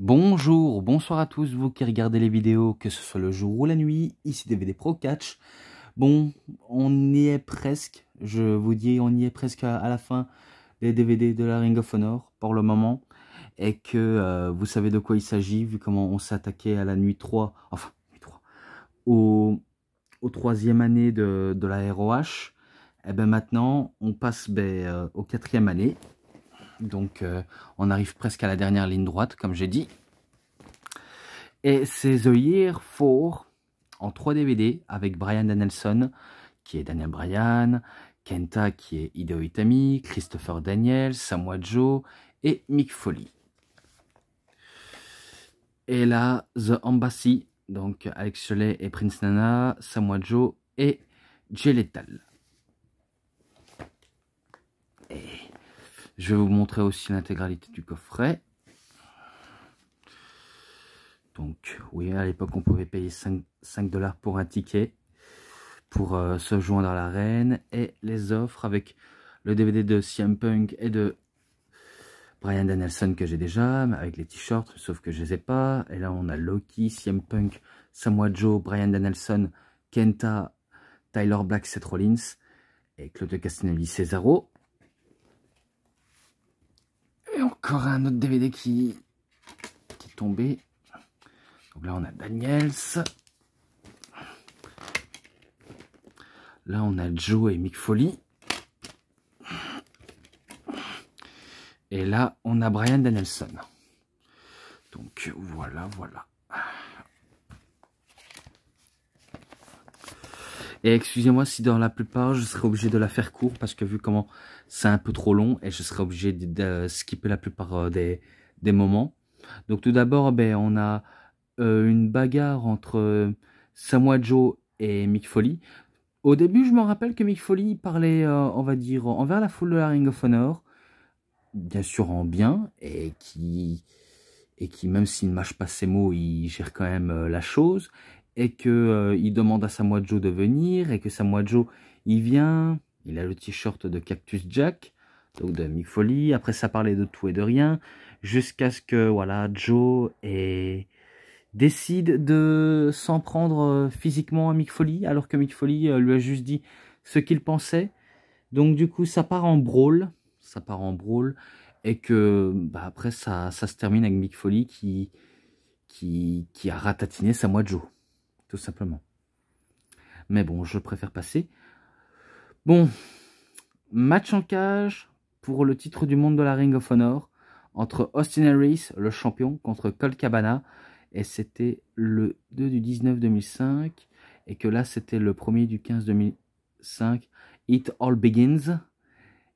Bonjour, bonsoir à tous, vous qui regardez les vidéos, que ce soit le jour ou la nuit, ici DVD Pro Catch. Bon, on y est presque, je vous dis, on y est presque à la fin des DVD de la Ring of Honor pour le moment. Et que vous savez de quoi il s'agit, vu comment on s'est attaqué à la nuit 3, enfin, nuit 3, au troisième année de la ROH. Et ben maintenant, on passe au quatrième année. Donc, on arrive presque à la dernière ligne droite, comme j'ai dit. Et c'est The Year 4 en 3 DVD avec Bryan Danielson, qui est Daniel Bryan, Kenta, qui est Hideo Itami, Christopher Daniels, Samoa Joe et Mick Foley. Et là, The Embassy, donc Alex Shelley et Prince Nana, Samoa Joe et Jay Lethal. Et je vais vous montrer aussi l'intégralité du coffret. Donc oui, à l'époque on pouvait payer 5 $ pour un ticket pour se joindre à l'arène, et les offres avec le DVD de CM Punk et de Bryan Danielson que j'ai déjà, avec les t-shirts, sauf que je les ai pas. Et là on a Loki, CM Punk, Samoa Joe, Bryan Danielson, Kenta, Tyler Black, Seth Rollins et Claudio Castagnoli, Cesaro. Et encore un autre DVD qui est tombé. Donc là on a Daniels. Là on a Joe et Mick Foley. Et là on a Bryan Danielson. Donc voilà. Et excusez-moi si dans la plupart je serai obligé de la faire court, parce que vu comment c'est un peu trop long, et je serai obligé de skipper la plupart des moments. Donc tout d'abord, on a une bagarre entre Samoa Joe et Mick Foley. Au début, je me rappelle que Mick Foley parlait, on va dire, envers la foule de la Ring of Honor, bien sûr en bien, et qui même s'il ne mâche pas ses mots, il gère quand même la chose, et que il demande à Samoa Joe de venir, et que Samoa Joe, il vient, il a le t-shirt de Cactus Jack, donc de Mick Foley. Après ça parlait de tout et de rien, jusqu'à ce que voilà, Joe décide de s'en prendre physiquement à Mick Foley, alors que Mick Foley lui a juste dit ce qu'il pensait. Donc du coup ça part en brawl, et que après ça se termine avec Mick Foley qui a ratatiné Samoa Joe, tout simplement. Mais bon, je préfère passer. Bon, match en cage pour le titre du monde de la Ring of Honor entre Austin Aries, le champion, contre Colt Cabana, et c'était le 2 du 19 2005, et que là c'était le 1er du 15 2005, It All Begins.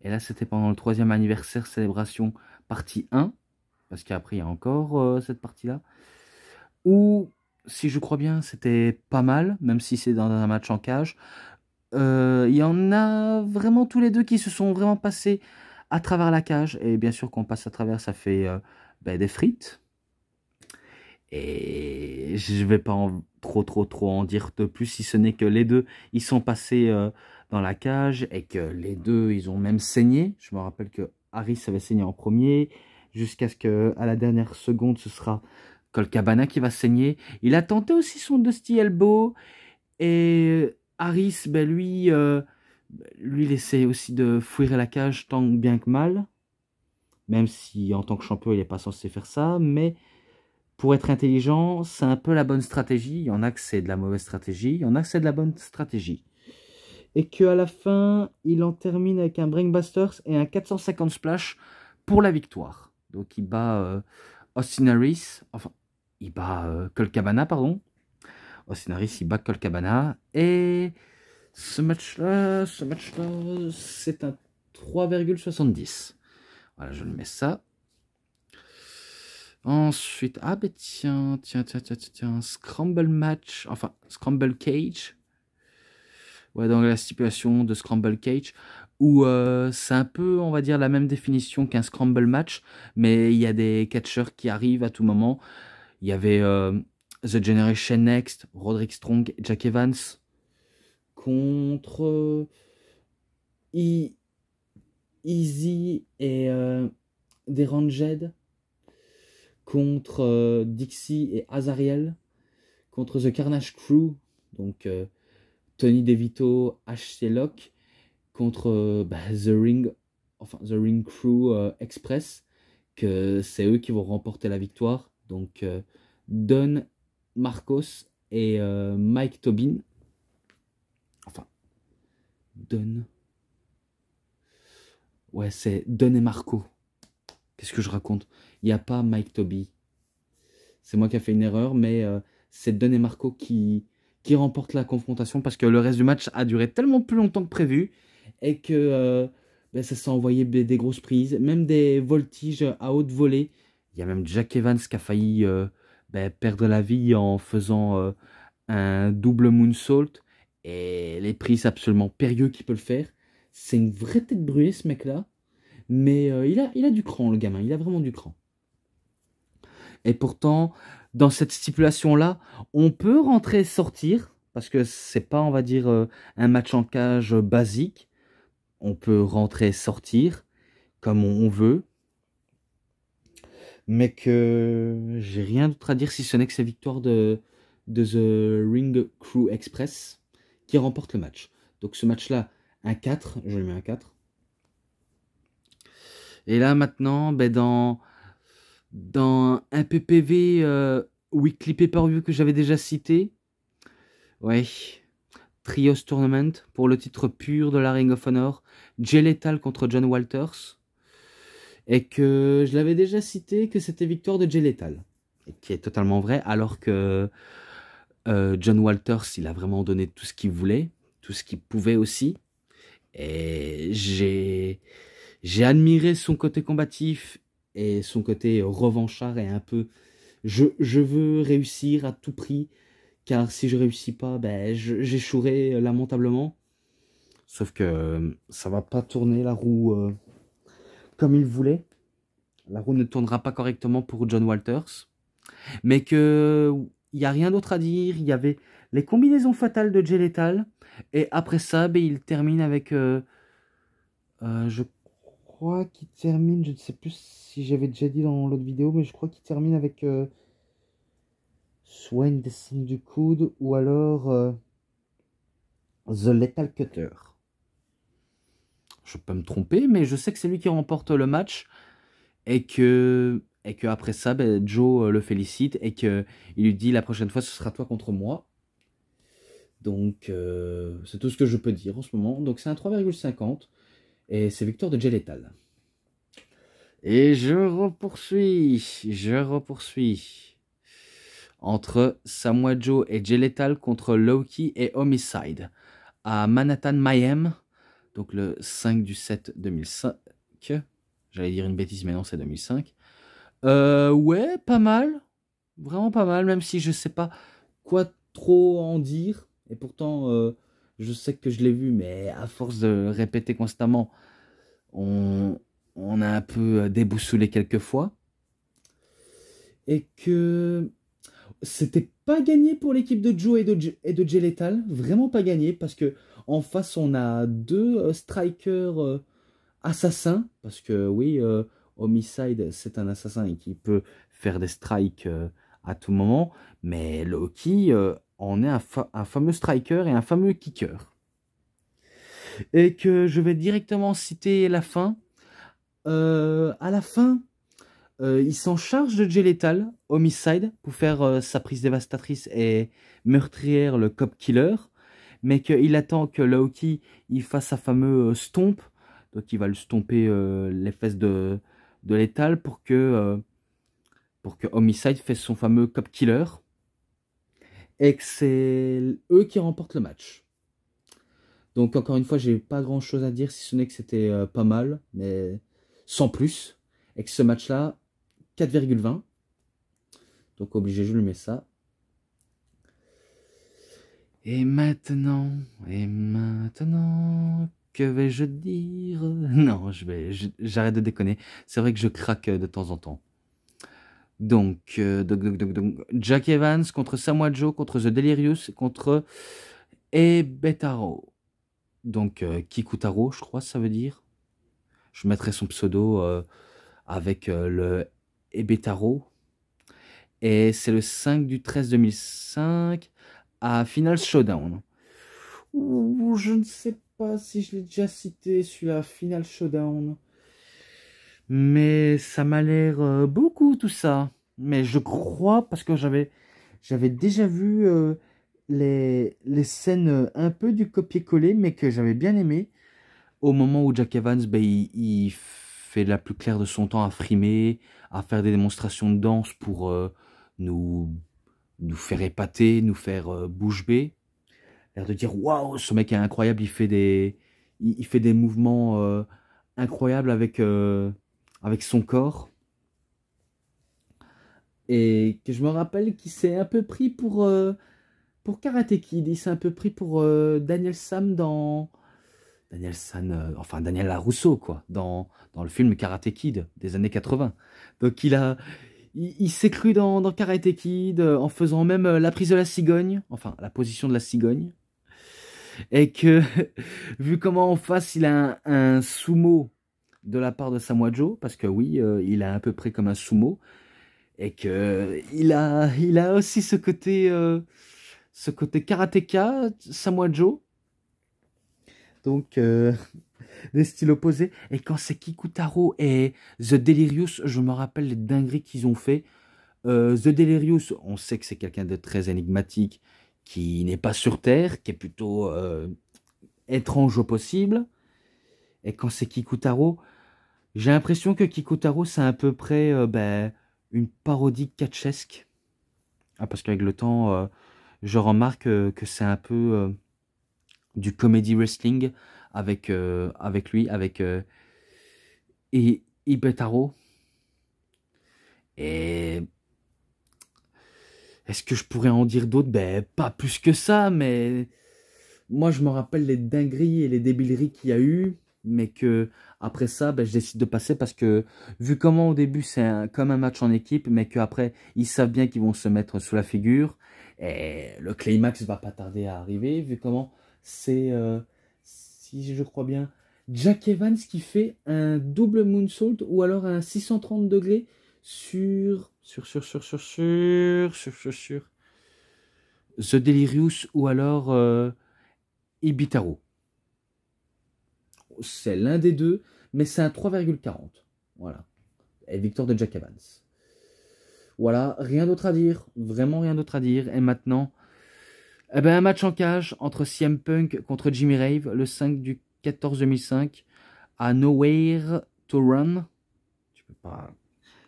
Et là, c'était pendant le 3e anniversaire célébration partie 1. Parce qu'après, il y a encore cette partie-là. Où, si je crois bien, c'était pas mal, même si c'est dans un match en cage. Il y en a vraiment tous les deux qui se sont vraiment passés à travers la cage. Et bien sûr, qu'on passe à travers, ça fait des frites. Et je vais pas trop en dire de plus, si ce n'est que les deux, ils sont passés dans la cage, et que les deux, ils ont même saigné. Je me rappelle que Harris avait saigné en premier, jusqu'à ce que à la dernière seconde, ce sera Colt Cabana qui va saigner. Il a tenté aussi son Dusty Elbow, et Harris, lui, il essaie aussi de fouiller la cage tant bien que mal, même si en tant que champion, il n'est pas censé faire ça, mais pour être intelligent, c'est un peu la bonne stratégie. Il y en a que c'est de la mauvaise stratégie, il y en a que c'est de la bonne stratégie. Et qu'à la fin, il en termine avec un Brainbusters et un 450 splash pour la victoire. Donc il bat Austin Harris, enfin, il bat Colt Cabana, pardon. Austin Harris, il bat Colt Cabana. Et ce match-là, c'est un 3,70. Voilà, je le mets ça. Ensuite, ah ben tiens, Scramble match, enfin, Scramble cage. Ouais, dans la stipulation de Scramble cage, où c'est un peu, on va dire, la même définition qu'un Scramble match, mais il y a des catcheurs qui arrivent à tout moment. Il y avait The Generation Next, Roderick Strong, Jack Evans, contre Easy et des Ranged, contre Dixie et Azariel, contre The Carnage Crew, donc Tony DeVito, HC Locke, contre The Ring Crew Express, que c'est eux qui vont remporter la victoire. Donc Don Marcos et Mike Tobin. Enfin, Don. Ouais, c'est Don et Marco. Qu'est-ce que je raconte? Il n'y a pas Mike Toby. C'est moi qui ai fait une erreur, mais c'est Don et Marco qui remportent la confrontation parce que le reste du match a duré tellement plus longtemps que prévu et que ça s'est envoyé des grosses prises, même des voltiges à haute volée. Il y a même Jack Evans qui a failli perdre la vie en faisant un double moonsault et les prises absolument périlleux qu'il peut le faire. C'est une vraie tête brûlée ce mec-là, mais il a du cran le gamin, il a vraiment du cran. Et pourtant, dans cette stipulation-là, on peut rentrer et sortir, parce que c'est pas, on va dire, un match en cage basique. On peut rentrer et sortir comme on veut. Mais que j'ai rien d'autre à dire si ce n'est que c'est victoire de The Ring Crew Express qui remporte le match. Donc ce match-là, un 4, je lui mets un 4. Et là maintenant, dans un PPV Weekly Pay-Per-View que j'avais déjà cité, ouais, Trios Tournament pour le titre pur de la Ring of Honor, Jay Lethal contre John Walters, et que je l'avais déjà cité que c'était victoire de Jay Lethal, et qui est totalement vrai, alors que John Walters, il a vraiment donné tout ce qu'il voulait, tout ce qu'il pouvait aussi, et j'ai admiré son côté combatif et son côté revanchard et un peu je veux réussir à tout prix, car si je réussis pas, j'échouerai lamentablement. Sauf que ça va pas tourner la roue comme il voulait. La roue ne tournera pas correctement pour John Walters. Mais que il n'y a rien d'autre à dire. Il y avait les combinaisons fatales de Jay Lethal. Et après ça, il termine avec... je crois qu'il termine... Je ne sais plus si j'avais déjà dit dans l'autre vidéo, mais je crois qu'il termine avec... soit une descente du coude, ou alors... The Lethal Cutter. Je peux me tromper, mais je sais que c'est lui qui remporte le match. Et que après ça, Joe le félicite et qu'il lui dit la prochaine fois, ce sera toi contre moi. Donc, c'est tout ce que je peux dire en ce moment. Donc, c'est un 3,50 et c'est victoire de Jay Lethal. Et je repoursuis entre Samoa Joe et Jay Lethal contre Low-Ki et Homicide à Manhattan, Miami. Donc, le 5/7/2005. J'allais dire une bêtise, mais non, c'est 2005. Ouais, pas mal. Vraiment pas mal, même si je sais pas quoi trop en dire. Et pourtant, je sais que je l'ai vu, mais à force de répéter constamment, on a un peu déboussolé quelques fois. Et que c'était pas gagné pour l'équipe de Joe et de Jay Lethal. Vraiment pas gagné, parce que en face, on a deux strikers assassin, parce que oui, Homicide, c'est un assassin et qui peut faire des strikes à tout moment, mais Low-Ki en est un fameux striker et un fameux kicker. Et que je vais directement citer la fin. À la fin, il s'en charge de Jay Lethal, Homicide, pour faire sa prise dévastatrice et meurtrière, le Cop Killer, mais qu'il attend que Low-Ki il fasse sa fameuse stomp. Donc il va le stomper les fesses de Lethal pour que Homicide fasse son fameux Cop Killer. Et que c'est eux qui remportent le match. Donc encore une fois, j'ai pas grand chose à dire, si ce n'est que c'était pas mal, mais sans plus. Et que ce match-là, 4,20. Donc obligé, je lui mets ça. Et maintenant, que vais-je dire? Non, j'arrête de déconner. C'est vrai que je craque de temps en temps. Donc, Jack Evans contre Samoa Joe, contre The Delirious, contre Ebetaro. Donc, Kikutaro, je crois, ça veut dire. Je mettrai son pseudo avec le Ebetaro. Et c'est le 5 du 13 2005 à Final Showdown. Ouh, je ne sais pas si je l'ai déjà cité, celui-là, Final Showdown. Mais ça m'a l'air beaucoup tout ça. Mais je crois, parce que j'avais déjà vu les scènes un peu du copier-coller, mais que j'avais bien aimé. Au moment où Jack Evans, ben, il fait la plus claire de son temps à frimer, à faire des démonstrations de danse pour nous, nous faire épater, nous faire bouche bée. L'air de dire waouh, ce mec est incroyable, il fait des mouvements incroyables avec son corps. Et que je me rappelle qu'il s'est un peu pris pour Karate Kid, il s'est un peu pris pour Daniel Sam dans. Daniel San, enfin Daniel LaRusso, quoi, dans le film Karate Kid des années 80. Donc il s'est cru dans Karate Kid en faisant même la prise de la cigogne, enfin la position de la cigogne. Et que, vu comment en face il a un sumo de la part de Samoa Joe, parce que oui, il est à peu près comme un sumo, et que il a aussi ce côté karatéka, Samoa Joe. Donc, des styles opposés. Et quand c'est Kikutaro et The Delirious, je me rappelle les dingueries qu'ils ont fait. The Delirious, on sait que c'est quelqu'un de très énigmatique, qui n'est pas sur Terre, qui est plutôt étrange au possible. Et quand c'est Kikutaro, j'ai l'impression que Kikutaro, c'est à peu près ben, une parodie catchesque. Ah, parce qu'avec le temps, je remarque que c'est un peu du comedy wrestling avec lui, avec Ibetaro. Et est-ce que je pourrais en dire d'autres? Ben, pas plus que ça, mais moi, je me rappelle les dingueries et les débileries qu'il y a eu, mais que après ça, ben, je décide de passer parce que, vu comment au début, c'est comme un match en équipe, mais qu'après, ils savent bien qu'ils vont se mettre sous la figure, et le climax va pas tarder à arriver, vu comment c'est, si je crois bien, Jack Evans qui fait un double moonsault ou alors un 630 degrés sur The Delirious ou alors Ibitaro. C'est l'un des deux, mais c'est un 3,40. Voilà. Et victoire de Jack Evans. Voilà, rien d'autre à dire. Vraiment rien d'autre à dire. Et maintenant, eh ben, un match en cage entre CM Punk contre Jimmy Rave, le 5 du 14 2005, à Nowhere to Run. Tu peux pas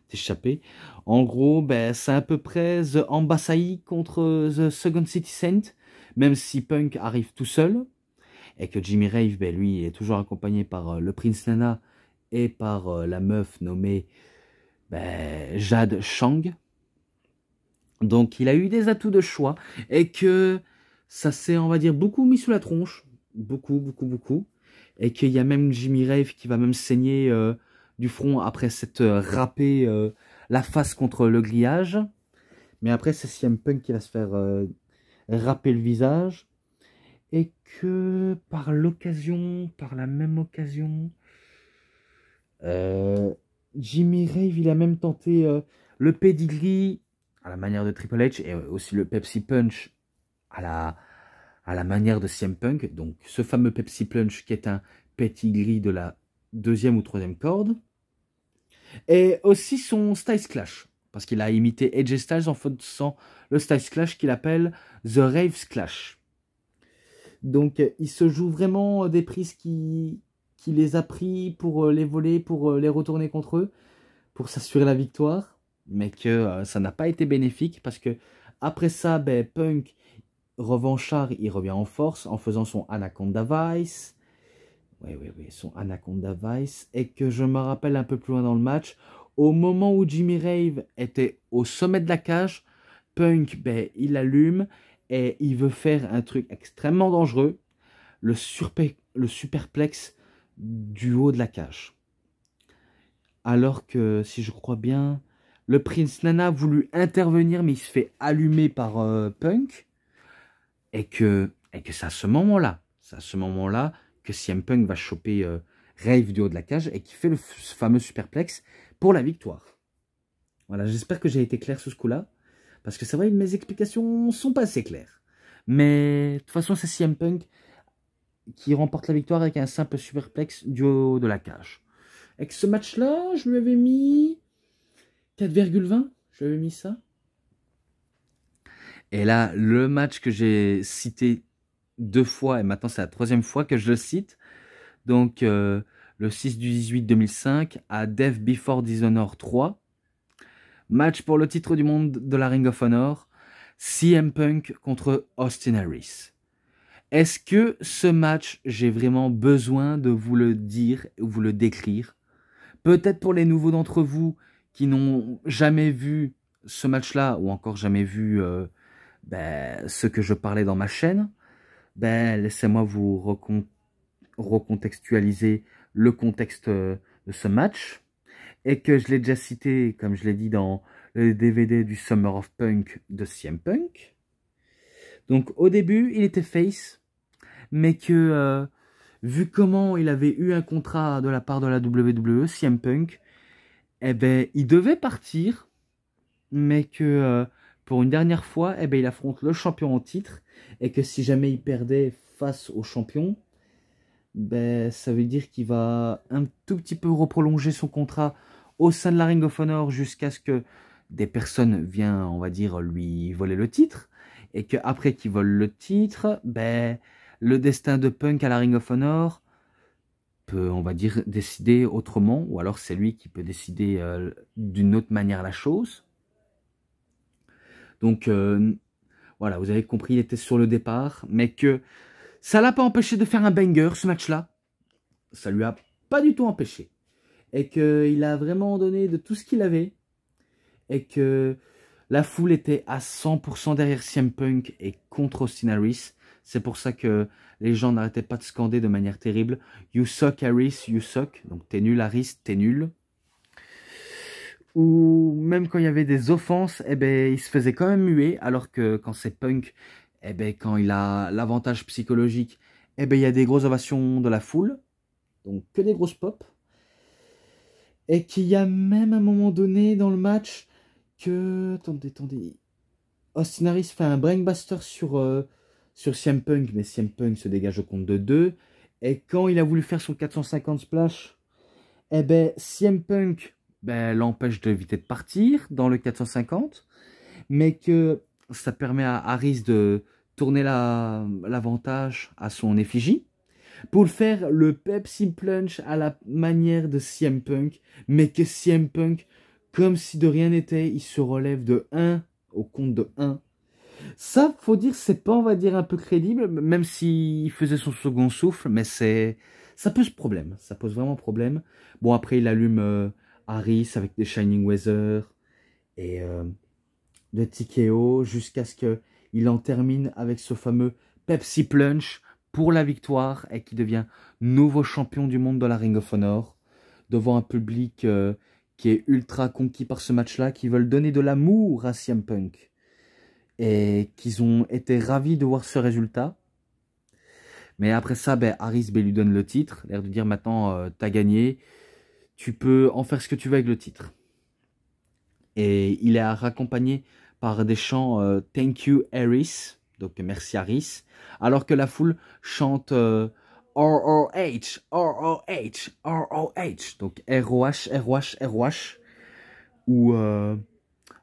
t'échapper. En gros, ben, c'est à peu près The Ambassador contre The Second City Saint, même si Punk arrive tout seul. Et que Jimmy Rave, ben, lui, est toujours accompagné par le Prince Nana et par la meuf nommée ben, Jade Chang. Donc il a eu des atouts de choix et que ça s'est, on va dire, beaucoup mis sous la tronche. Beaucoup, beaucoup, beaucoup. Et qu'il y a même Jimmy Rave qui va même saigner du front après s'être râpé la face contre le grillage. Mais après, c'est CM Punk qui va se faire râper le visage. Et que par l'occasion, par la même occasion, euh, Jimmy Rave, il a même tenté le pedigree à la manière de Triple H et aussi le Pepsi Punch à la manière de CM Punk. Donc ce fameux Pepsi Punch qui est un pedigree de la deuxième ou troisième corde. Et aussi son Styles Clash. Parce qu'il a imité AJ Styles en faisant le Styles Clash qu'il appelle The Raves Clash. Donc, il se joue vraiment des prises qui les a pris pour les voler, pour les retourner contre eux, pour s'assurer la victoire. Mais que ça n'a pas été bénéfique parce que après ça, ben, Punk, revanchard, il revient en force en faisant son Anaconda Vice. Oui, oui, oui, son Anaconda Vice. Et que je me rappelle un peu plus loin dans le match, au moment où Jimmy Rave était au sommet de la cage, Punk, ben, il allume et il veut faire un truc extrêmement dangereux, le superplex du haut de la cage. Alors que, si je crois bien, le Prince Nana a voulu intervenir, mais il se fait allumer par Punk. Et que c'est à ce moment-là que CM Punk va choper Rave du haut de la cage et qui fait ce fameux superplex pour la victoire. Voilà, j'espère que j'ai été clair sur ce coup-là. Parce que c'est vrai que mes explications sont pas assez claires. Mais de toute façon, c'est CM Punk qui remporte la victoire avec un simple superplex du haut de la cage. Avec ce match-là, je lui avais mis 4,20. Je lui avais mis ça. Et là, le match que j'ai cité 2 fois, et maintenant c'est la 3e fois que je le cite. Donc, le 6/18/2005 à Death Before Dishonor 3. Match pour le titre du monde de la Ring of Honor. CM Punk contre Austin Harris. Est-ce que ce match, j'ai vraiment besoin de vous le dire ou vous le décrire? Peut-être pour les nouveaux d'entre vous qui n'ont jamais vu ce match-là ou encore jamais vu ce que je parlais dans ma chaîne, laissez-moi vous recontextualiser le contexte de ce match. Et que je l'ai déjà cité, comme je l'ai dit dans le DVD du Summer of Punk de CM Punk. Donc au début, il était face, mais que vu comment il avait eu un contrat de la part de la WWE, CM Punk, eh ben, il devait partir, mais que pour une dernière fois, eh ben, il affronte le champion en titre, et que si jamais il perdait face au champion, ben, ça veut dire qu'il va un tout petit peu reprolonger son contrat au sein de la Ring of Honor jusqu'à ce que des personnes viennent, on va dire, lui voler le titre. Et qu'après qu'il vole le titre, ben, le destin de Punk à la Ring of Honor peut, on va dire, décider autrement. Ou alors c'est lui qui peut décider d'une autre manière la chose. Donc, voilà, vous avez compris, il était sur le départ. Mais que ça l'a pas empêché de faire un banger, ce match-là. Ça lui a pas du tout empêché. Et qu'il a vraiment donné de tout ce qu'il avait. Et que la foule était à 100% derrière CM Punk et contre Austin Harris. C'est pour ça que les gens n'arrêtaient pas de scander de manière terrible. You suck Harris, you suck. Donc t'es nul Harris, t'es nul. Ou même quand il y avait des offenses, eh ben, il se faisait quand même muer. Alors que quand c'est Punk, eh ben, quand il a l'avantage psychologique, eh ben, il y a des grosses ovations de la foule. Donc que des grosses pop. Et qu'il y a même un moment donné dans le match que... Attendez. Austin Harris fait un brainbuster sur CM Punk, mais CM Punk se dégage au compte de 2. Et quand il a voulu faire son 450 splash, eh ben, CM Punk l'empêche d'éviter de partir dans le 450. Mais que ça permet à Harris de tourner l'avantage à son effigie. Pour le faire, le Pepsi Plunge à la manière de CM Punk, mais que CM Punk, comme si de rien n'était, il se relève de 1 au compte de 1. Ça, faut dire, c'est pas, on va dire, un peu crédible, même s'il faisait son second souffle, mais ça pose problème, ça pose vraiment problème. Bon, après, il allume Harris avec des Shining Weather et de TKO jusqu'à ce qu'il en termine avec ce fameux Pepsi Plunge pour la victoire et qui devient nouveau champion du monde de la Ring of Honor devant un public qui est ultra conquis par ce match-là, qui veulent donner de l'amour à CM Punk et qu'ils ont été ravis de voir ce résultat. Mais après ça, Harris lui donne le titre, l'air de dire maintenant t'as gagné, tu peux en faire ce que tu veux avec le titre. Et il est raccompagné par des chants Thank you Harris, donc merci Harris, alors que la foule chante ROH, ROH, ROH, donc ROH, ROH, ROH, ou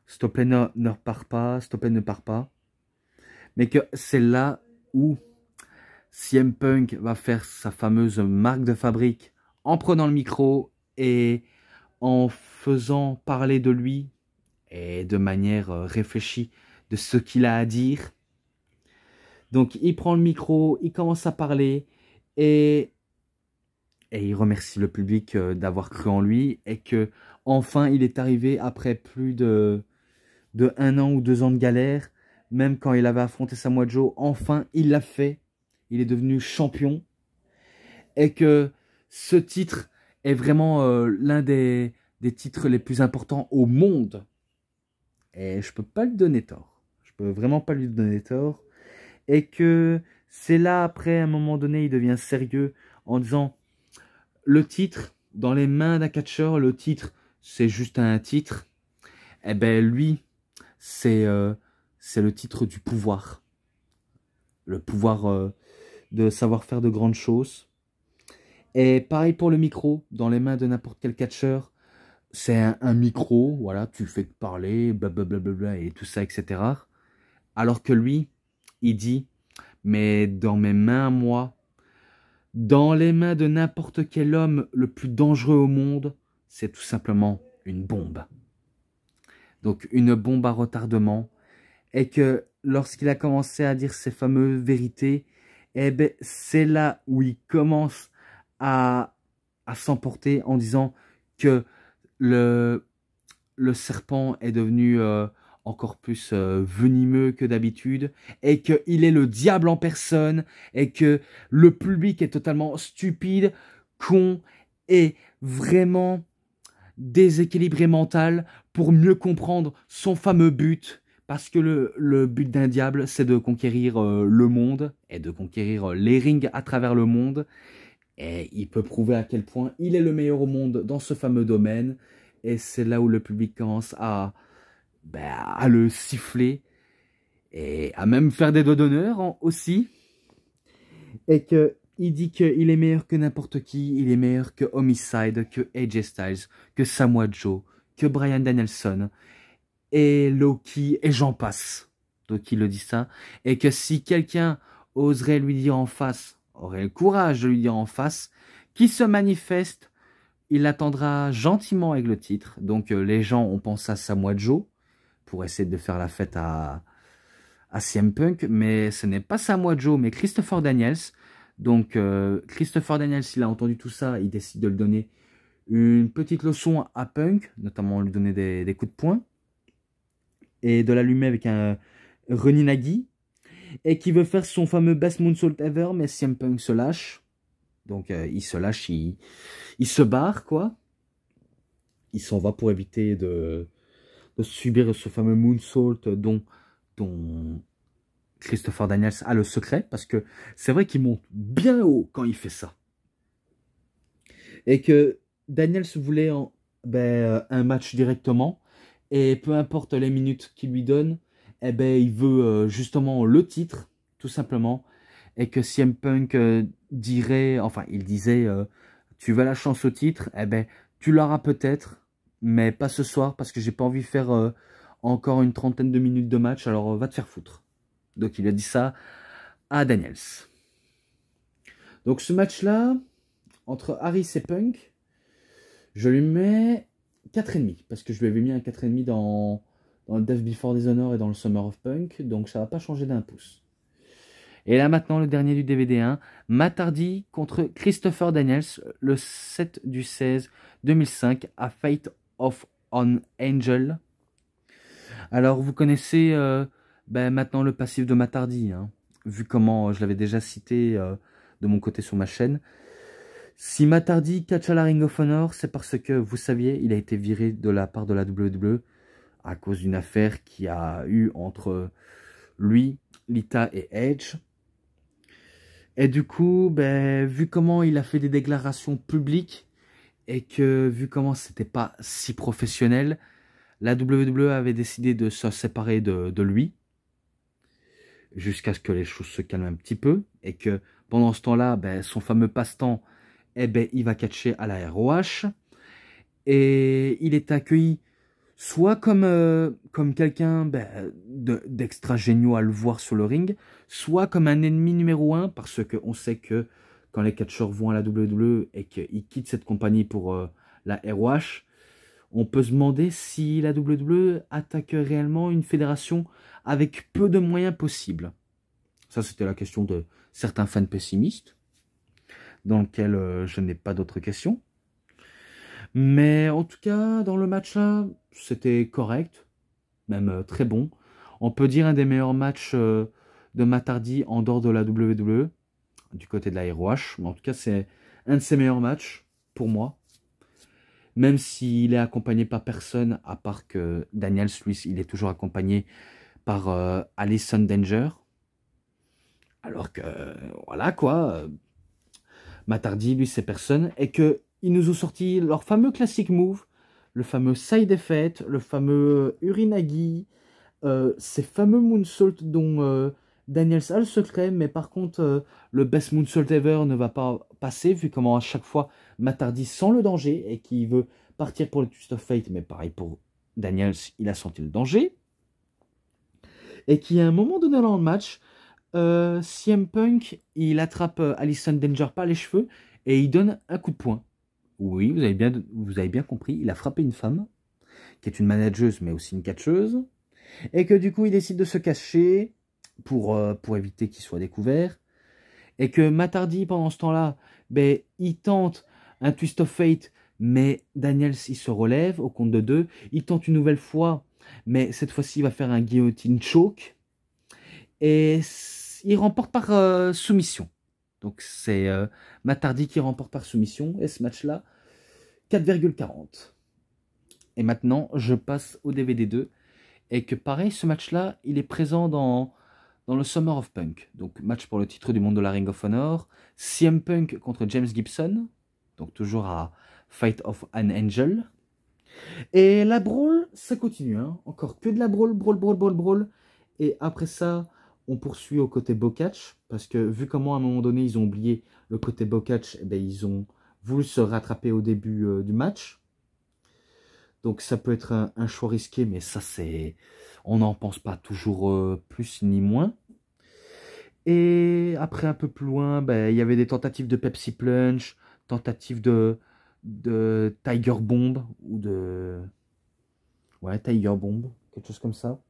s'il te plaît ne repars pas, s'il te plaît ne pars pas. Mais que c'est là où CM Punk va faire sa fameuse marque de fabrique en prenant le micro et en faisant parler de lui et de manière réfléchie de ce qu'il a à dire. Donc il prend le micro, il commence à parler et il remercie le public d'avoir cru en lui et que enfin il est arrivé après plus de 1 an ou 2 ans de galère, même quand il avait affronté Samoa Joe, enfin il l'a fait, il est devenu champion et que ce titre est vraiment l'un des titres les plus importants au monde. Et je peux pas lui donner tort. Je peux vraiment pas lui donner tort. Et que c'est là, après, à un moment donné, il devient sérieux en disant le titre, dans les mains d'un catcheur, le titre, c'est juste un titre. Eh ben lui, c'est le titre du pouvoir. Le pouvoir de savoir faire de grandes choses. Et pareil pour le micro, dans les mains de n'importe quel catcheur, c'est un micro, voilà, tu fais que parler, blablabla, et tout ça, etc. Alors que lui, il dit, mais dans mes mains, moi, dans les mains de n'importe quel homme le plus dangereux au monde, c'est tout simplement une bombe. Donc une bombe à retardement. Et que lorsqu'il a commencé à dire ces fameuses vérités, eh ben, c'est là où il commence à s'emporter en disant que le serpent est devenu encore plus venimeux que d'habitude, et qu'il est le diable en personne, et que le public est totalement stupide, con, et vraiment déséquilibré mental pour mieux comprendre son fameux but. Parce que le but d'un diable, c'est de conquérir le monde, et de conquérir les rings à travers le monde. Et il peut prouver à quel point il est le meilleur au monde dans ce fameux domaine. Et c'est là où le public commence à le siffler. Et à même faire des doigts d'honneur aussi. Et qu'il dit qu'il est meilleur que n'importe qui. Il est meilleur que Homicide, que AJ Styles, que Samoa Joe, que Bryan Danielson. Et Loki, et j'en passe. Donc il le dit ça. Et que si quelqu'un oserait lui dire en face, aurait le courage de lui dire en face, qui se manifeste, il attendra gentiment avec le titre. Donc les gens ont pensé à Samoa Joe pour essayer de faire la fête à CM Punk, mais ce n'est pas Samoa Joe, mais Christopher Daniels. Donc Christopher Daniels, il a entendu tout ça, il décide de lui donner une petite leçon à Punk, notamment lui donner des coups de poing, et de l'allumer avec un Running Nagi, et qui veut faire son fameux best moonsault ever, mais CM Punk se lâche. Donc il se lâche, il se barre, quoi. Il s'en va pour éviter de subir ce fameux moonsault dont Christopher Daniels a le secret, parce que c'est vrai qu'il monte bien haut quand il fait ça. Et que Daniels voulait un match directement, et peu importe les minutes qu'il lui donne, eh ben, il veut justement le titre, tout simplement. Et que CM Punk dirait, enfin il disait, tu veux la chance au titre, eh ben, tu l'auras peut-être, mais pas ce soir, parce que j'ai pas envie de faire encore une trentaine de minutes de match, alors va te faire foutre. Donc il a dit ça à Daniels. Donc ce match-là, entre Harris et Punk, je lui mets 4,5, parce que je lui avais mis un 4,5 dans le Death Before Dishonor et dans le Summer of Punk, donc ça va pas changer d'un pouce. Et là maintenant, le dernier du DVD 1, Matt Hardy contre Christopher Daniels, le 7 du 16 2005 à Fate of an Angel. Alors vous connaissez maintenant le passif de Matt Hardy, hein, vu comment je l'avais déjà cité de mon côté sur ma chaîne. Si Matt Hardy catch à la Ring of Honor, c'est parce que, vous saviez, il a été viré de la part de la WWE à cause d'une affaire qu'il y a eu entre lui, Lita et Edge. Et du coup, vu comment il a fait des déclarations publiques et que vu comment c'était pas si professionnel, la WWE avait décidé de se séparer de lui jusqu'à ce que les choses se calment un petit peu et que pendant ce temps-là, son fameux passe-temps, il va catcher à la ROH et il est accueilli soit comme quelqu'un d'extra génial à le voir sur le ring, soit comme un ennemi numéro 1, parce qu'on sait que quand les catcheurs vont à la WWE et qu'ils quittent cette compagnie pour la ROH, on peut se demander si la WWE attaque réellement une fédération avec peu de moyens possibles. Ça, c'était la question de certains fans pessimistes, dans lequel je n'ai pas d'autres questions. Mais en tout cas, dans le match là, c'était correct, même très bon. On peut dire un des meilleurs matchs de Matt Hardy en dehors de la WWE, du côté de la ROH. Mais en tout cas, c'est un de ses meilleurs matchs, pour moi. Même s'il est accompagné par personne, à part que Daniels, lui, il est toujours accompagné par Allison Danger. Alors que, voilà quoi, Matt Hardy, lui, c'est personne. Et que ils nous ont sorti leur fameux classic move, le fameux side effect, le fameux Urinagi, ces fameux moonsaults dont Daniels a le secret, mais par contre, le best moonsault ever ne va pas passer, vu comment à chaque fois Matt Hardy sent le danger et qu'il veut partir pour le Twist of Fate, mais pareil pour Daniels, il a senti le danger. Et qu'à un moment donné dans le match, CM Punk, il attrape Allison Danger par les cheveux et il donne un coup de poing. Oui, vous avez bien compris, il a frappé une femme, qui est une manageuse, mais aussi une catcheuse, et que du coup, il décide de se cacher pour éviter qu'il soit découvert, et que Matt Hardy, pendant ce temps-là, ben, il tente un Twist of Fate, mais Daniels, il se relève au compte de 2, il tente une nouvelle fois, mais cette fois-ci, il va faire un guillotine choke, et il remporte par soumission. Donc c'est Matt Hardy qui remporte par soumission, et ce match-là, 4,40. Et maintenant, je passe au DVD 2, et que pareil, ce match-là, il est présent dans le Summer of Punk. Donc match pour le titre du monde de la Ring of Honor, CM Punk contre James Gibson, donc toujours à Fight of an Angel. Et la brawl, ça continue, hein. Encore que de la brawl, brawl. Et après ça, on poursuit au côté Bocatch, parce que vu comment à un moment donné, ils ont oublié le côté Bocatch, eh ben, ils ont voulu se rattraper au début du match. Donc ça peut être un choix risqué, mais ça c'est... On n'en pense pas toujours plus ni moins. Et après un peu plus loin, ben, il y avait des tentatives de Pepsi Plunge, tentatives de Tiger Bomb, ou de... Ouais, Tiger Bomb, quelque chose comme ça.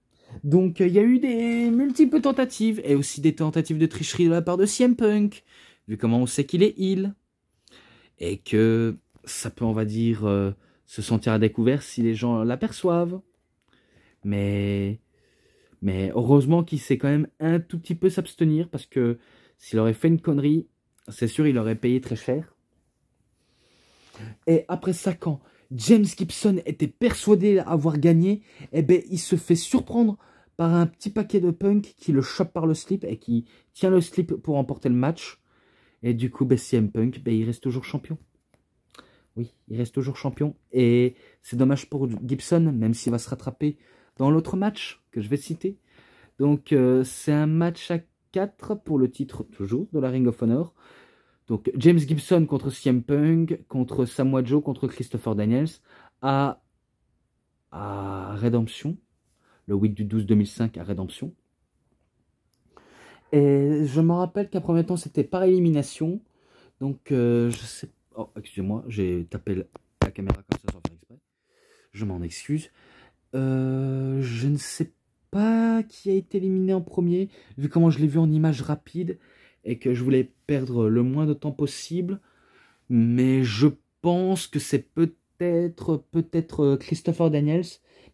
Donc il y a eu des multiples tentatives, et aussi des tentatives de tricherie de la part de CM Punk, vu comment on sait qu'il est heel. Et que ça peut, on va dire, se sentir à découvert si les gens l'aperçoivent. Mais heureusement qu'il sait quand même un tout petit peu s'abstenir, parce que s'il aurait fait une connerie, c'est sûr il aurait payé très cher. Et après ça, quand James Gibson était persuadé d'avoir gagné, eh ben, il se fait surprendre par un petit paquet de Punk qui le chope par le slip et qui tient le slip pour remporter le match. Et du coup, ben, CM Punk, ben, il reste toujours champion. Oui, il reste toujours champion. Et c'est dommage pour Gibson, même s'il va se rattraper dans l'autre match que je vais citer. Donc, c'est un match à 4 pour le titre, toujours, de la Ring of Honor. Donc, James Gibson contre CM Punk, contre Samoa Joe, contre Christopher Daniels, à Redemption. Le 8 du 12 2005 à Redemption. Et je me rappelle qu'un premier temps, c'était par élimination. Donc, je sais... Oh, excusez-moi, j'ai tapé la caméra comme ça sans faire exprès. Je m'en excuse. Je ne sais pas qui a été éliminé en premier, vu comment je l'ai vu en image rapide, et que je voulais perdre le moins de temps possible. Mais je pense que c'est peut-être Christopher Daniels,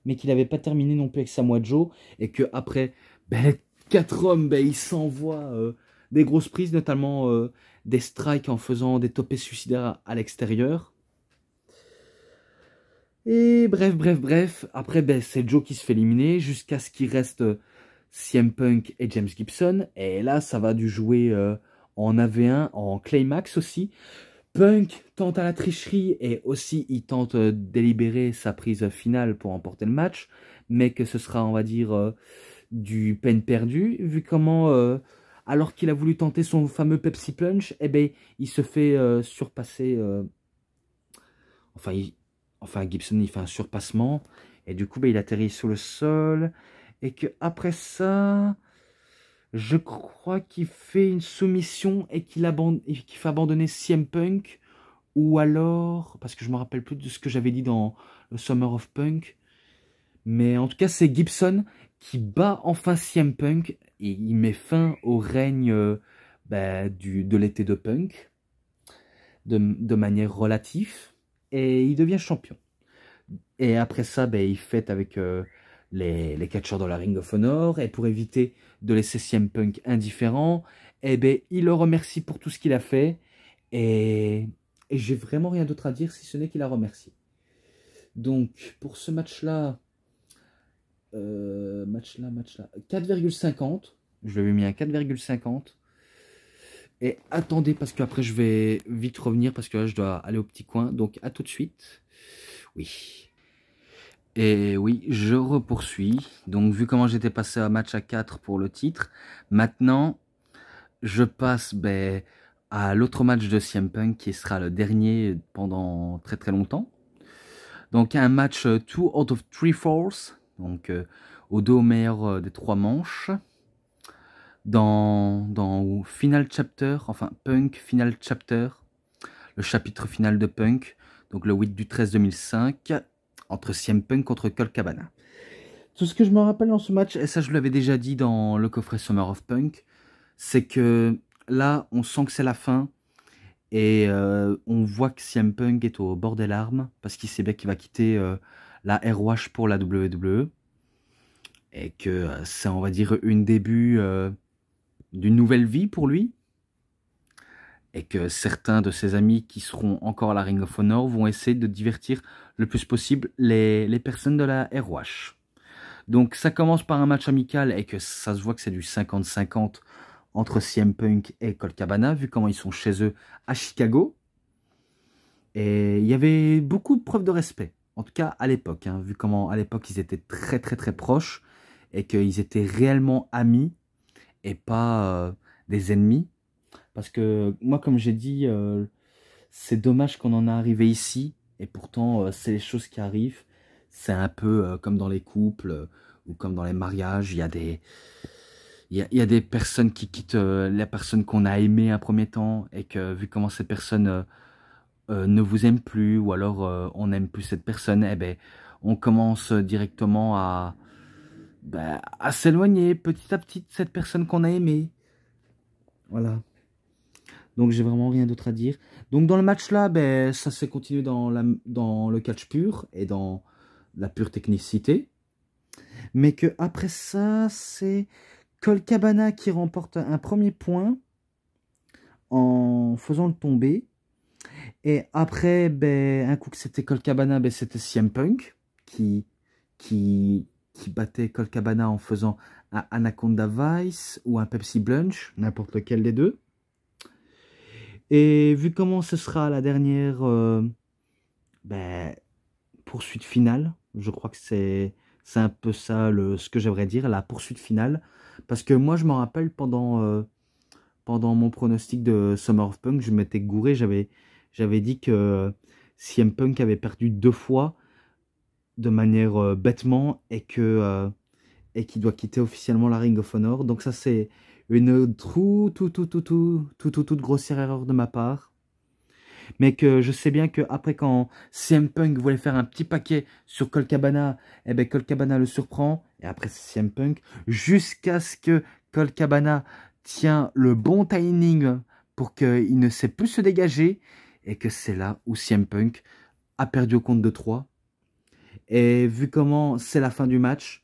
mais qu'il n'avait pas terminé non plus avec Samoa Joe, et que après, ben, les 4 hommes, ben, ils s'envoient des grosses prises, notamment des strikes en faisant des topés suicidaires à l'extérieur. Et bref. Après, ben, c'est Joe qui se fait éliminer jusqu'à ce qu'il reste CM Punk et James Gibson. Et là, ça va du jouer en AV1, en Climax aussi. Punk tente à la tricherie et aussi il tente de libérer sa prise finale pour emporter le match. Mais que ce sera, on va dire, du peine perdue. Vu comment, alors qu'il a voulu tenter son fameux Pepsi Plunge, eh ben, il se fait surpasser... Enfin, Gibson, il fait un surpassement. Et du coup, ben, il atterrit sur le sol. Et que après ça, je crois qu'il fait une soumission et qu'il fait abandonner CM Punk. Ou alors, parce que je me rappelle plus de ce que j'avais dit dans le Summer of Punk. Mais en tout cas, c'est Gibson qui bat enfin CM Punk. Et il met fin au règne de l'été de Punk. De manière relative. Et il devient champion. Et après ça, ben, il fête avec les catcheurs de la Ring of Honor. Et pour éviter de laisser CM Punk indifférent, eh ben, il le remercie pour tout ce qu'il a fait. Et j'ai vraiment rien d'autre à dire si ce n'est qu'il a remercié. Donc, pour ce match-là, 4,50. Je l'avais mis à 4,50. Et attendez, parce qu'après je vais vite revenir, parce que là je dois aller au petit coin. Donc à tout de suite. Oui. Et oui, je repoursuis. Donc, vu comment j'étais passé à match à 4 pour le titre, maintenant, je passe à l'autre match de CM Punk qui sera le dernier pendant très très longtemps. Donc, un match 2 out of 3 falls, donc au dos meilleur des 3 manches. Dans Final Chapter, enfin Punk Final Chapter, le chapitre final de Punk, donc le 8 du 13 2005, entre CM Punk contre Colt Cabana. Tout ce que je me rappelle dans ce match, et ça je l'avais déjà dit dans le coffret Summer of Punk, c'est que là on sent que c'est la fin, et on voit que CM Punk est au bord des larmes, parce qu'il sait bien qu'il va quitter la ROH pour la WWE, et que c'est on va dire une début d'une nouvelle vie pour lui, et que certains de ses amis qui seront encore à la Ring of Honor vont essayer de divertir le plus possible les personnes de la ROH. Donc ça commence par un match amical et que ça se voit que c'est du 50-50 entre CM Punk et Colt Cabana, vu comment ils sont chez eux à Chicago. Et il y avait beaucoup de preuves de respect, en tout cas à l'époque, hein, vu comment à l'époque ils étaient très très très proches et qu'ils étaient réellement amis et pas des ennemis. Parce que moi, comme j'ai dit, c'est dommage qu'on en est arrivé ici. Et pourtant, c'est les choses qui arrivent. C'est un peu comme dans les couples ou comme dans les mariages. Il y a des personnes qui quittent la personne qu'on a aimée un premier temps. Et que vu comment cette personne ne vous aime plus, ou alors on n'aime plus cette personne, eh ben, on commence directement à s'éloigner petit à petit de cette personne qu'on a aimée. Voilà. Donc j'ai vraiment rien d'autre à dire. Donc dans le match là, ça s'est continué dans le catch pur et dans la pure technicité. Mais que après ça, c'est Colt Cabana qui remporte un premier point en faisant le tomber. Et après, un coup que c'était Colt Cabana, c'était CM Punk qui, qui battait Colt Cabana en faisant un Anaconda Vice ou un Pepsi Blunch, n'importe lequel des deux. Et vu comment ce sera la dernière poursuite finale, je crois que c'est un peu ça ce que j'aimerais dire, la poursuite finale. Parce que moi, je me rappelle pendant mon pronostic de Summer of Punk, je m'étais gouré, j'avais dit que CM Punk avait perdu 2 fois de manière bêtement et qu'il doit quitter officiellement la Ring of Honor. Donc ça, c'est une toute grossière erreur de ma part. Mais que je sais bien que après quand CM Punk voulait faire un petit paquet sur Colt Cabana, Colt Cabana le surprend, et après c'est CM Punk, jusqu'à ce que Colt Cabana tient le bon timing pour qu'il ne sait plus se dégager, et que c'est là où CM Punk a perdu au compte de 3. Et vu comment c'est la fin du match,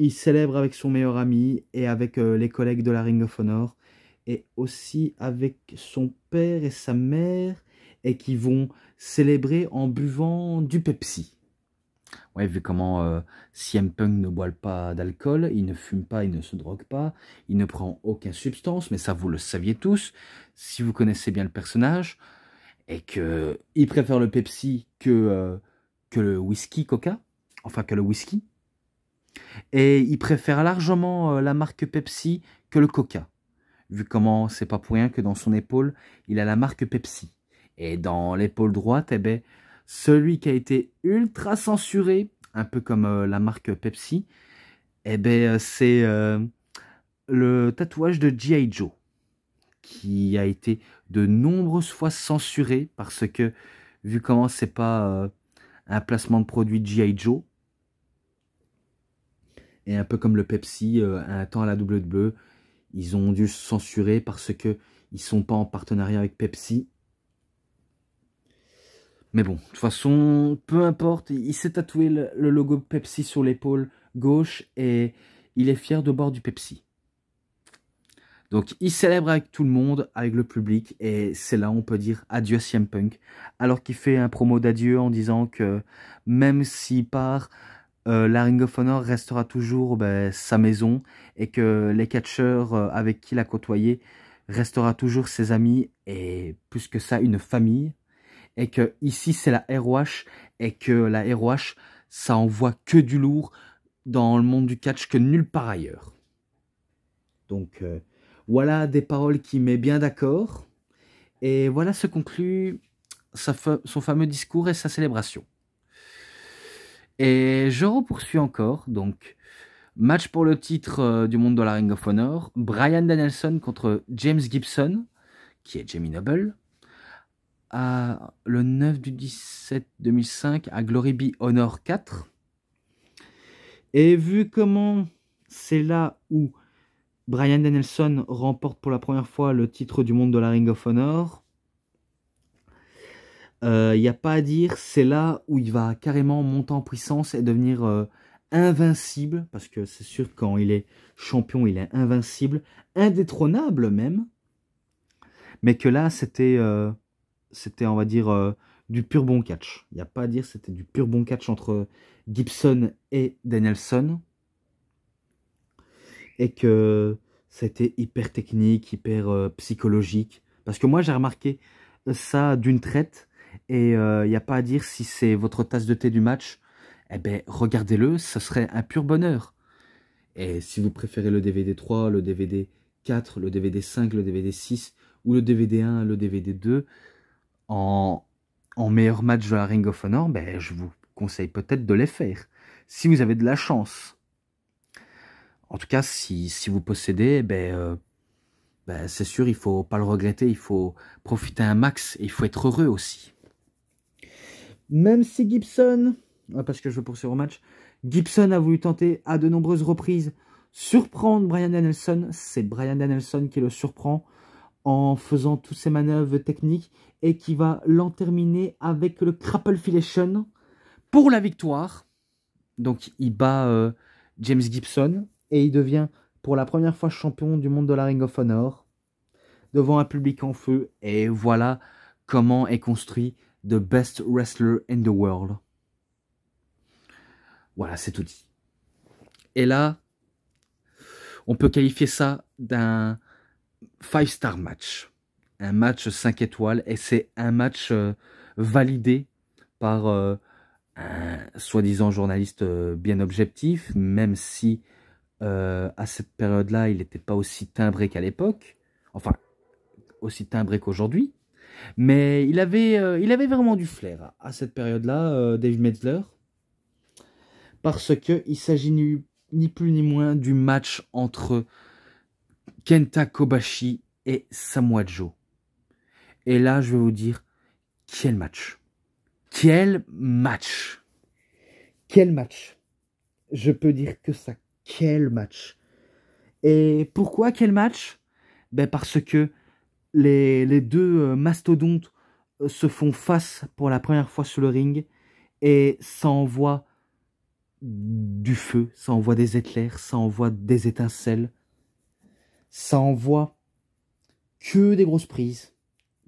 il célèbre avec son meilleur ami et avec les collègues de la Ring of Honor, et aussi avec son père et sa mère, et qui vont célébrer en buvant du Pepsi. Ouais, vu comment CM Punk ne boit pas d'alcool, il ne fume pas, il ne se drogue pas, il ne prend aucune substance, mais ça vous le saviez tous, si vous connaissez bien le personnage, et qu'il préfère le Pepsi que le whisky Coca, enfin que le whisky, et il préfère largement la marque Pepsi que le Coca. Vu comment c'est pas pour rien que dans son épaule, il a la marque Pepsi. Et dans l'épaule droite, celui qui a été ultra censuré, un peu comme la marque Pepsi, c'est le tatouage de G.I. Joe, qui a été de nombreuses fois censuré parce que, vu comment c'est pas un placement de produit G.I. Joe, et un peu comme le Pepsi, un temps à la WWE, ils ont dû se censurer parce que ils sont pas en partenariat avec Pepsi. Mais bon, de toute façon, peu importe, il s'est tatoué le logo Pepsi sur l'épaule gauche et il est fier de boire du Pepsi. Donc il célèbre avec tout le monde, avec le public, et c'est là où on peut dire adieu à CM Punk, alors qu'il fait un promo d'adieu en disant que même s'il part, la Ring of Honor restera toujours sa maison, et que les catcheurs avec qui il a côtoyé restera toujours ses amis, et plus que ça, une famille, et que ici c'est la ROH, et que la ROH, ça envoie que du lourd dans le monde du catch que nulle part ailleurs. Donc voilà des paroles qui met bien d'accord. Et voilà se conclut son fameux discours et sa célébration. Et je poursuis encore, donc match pour le titre du monde de la Ring of Honor, Bryan Danielson contre James Gibson, qui est Jamie Noble, le 9 du 17 2005 à Glory Be Honor 4. Et vu comment c'est là où Bryan Danielson remporte pour la première fois le titre du monde de la Ring of Honor, il n'y a pas à dire, c'est là où il va carrément monter en puissance et devenir invincible, parce que c'est sûr quand il est champion, il est invincible, indétrônable même, mais que là, c'était, on va dire, du pur bon catch. Il n'y a pas à dire, c'était du pur bon catch entre Gibson et Danielson, et que c'était hyper technique, hyper psychologique, parce que moi, j'ai remarqué ça d'une traite, et il n'y a pas à dire si c'est votre tasse de thé du match, eh ben regardez-le, ce serait un pur bonheur. Et si vous préférez le DVD 3, le DVD 4, le DVD 5, le DVD 6, ou le DVD 1, le DVD 2, en meilleur match de la Ring of Honor, ben, je vous conseille peut-être de les faire, si vous avez de la chance. En tout cas, si vous possédez, ben, c'est sûr, il ne faut pas le regretter, il faut profiter un max, et il faut être heureux aussi. Même si Gibson, parce que je veux poursuivre le match, Gibson a voulu tenter à de nombreuses reprises surprendre Bryan Danielson. C'est Bryan Danielson qui le surprend en faisant toutes ses manœuvres techniques et qui va l'en terminer avec le Crapplefilation pour la victoire. Donc il bat James Gibson et il devient pour la première fois champion du monde de la Ring of Honor devant un public en feu. Et voilà comment est construit The Best Wrestler in the World. Voilà, c'est tout dit. Et là, on peut qualifier ça d'un 5-star match. Un match 5 étoiles. Et c'est un match validé par un soi-disant journaliste bien objectif, même si à cette période-là, il n'était pas aussi timbré qu'à l'époque. Enfin, aussi timbré qu'aujourd'hui. Mais il avait vraiment du flair à cette période-là, Dave Meltzer. Parce qu'il s'agit ni plus ni moins du match entre Kenta Kobashi et Samoa Joe. Et là, je vais vous dire, quel match! Quel match! Quel match! Je peux dire que ça, quel match! Et pourquoi quel match? Ben parce que les deux mastodontes se font face pour la première fois sur le ring et ça envoie du feu, ça envoie des éclairs, ça envoie des étincelles, ça envoie que des grosses prises,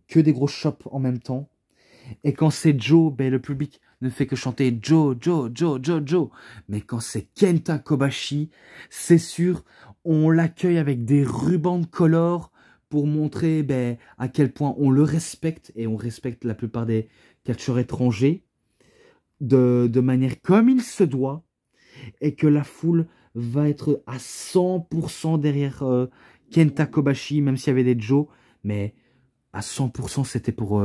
que des gros chops en même temps. Et quand c'est Joe, ben le public ne fait que chanter Joe, Joe, Joe, Joe, Joe. Mais quand c'est Kenta Kobashi, c'est sûr, on l'accueille avec des rubans de color pour montrer ben, à quel point on le respecte et on respecte la plupart des catcheurs étrangers de manière comme il se doit et que la foule va être à 100% derrière Kenta Kobashi, même s'il y avait des Joe, mais à 100% c'était pour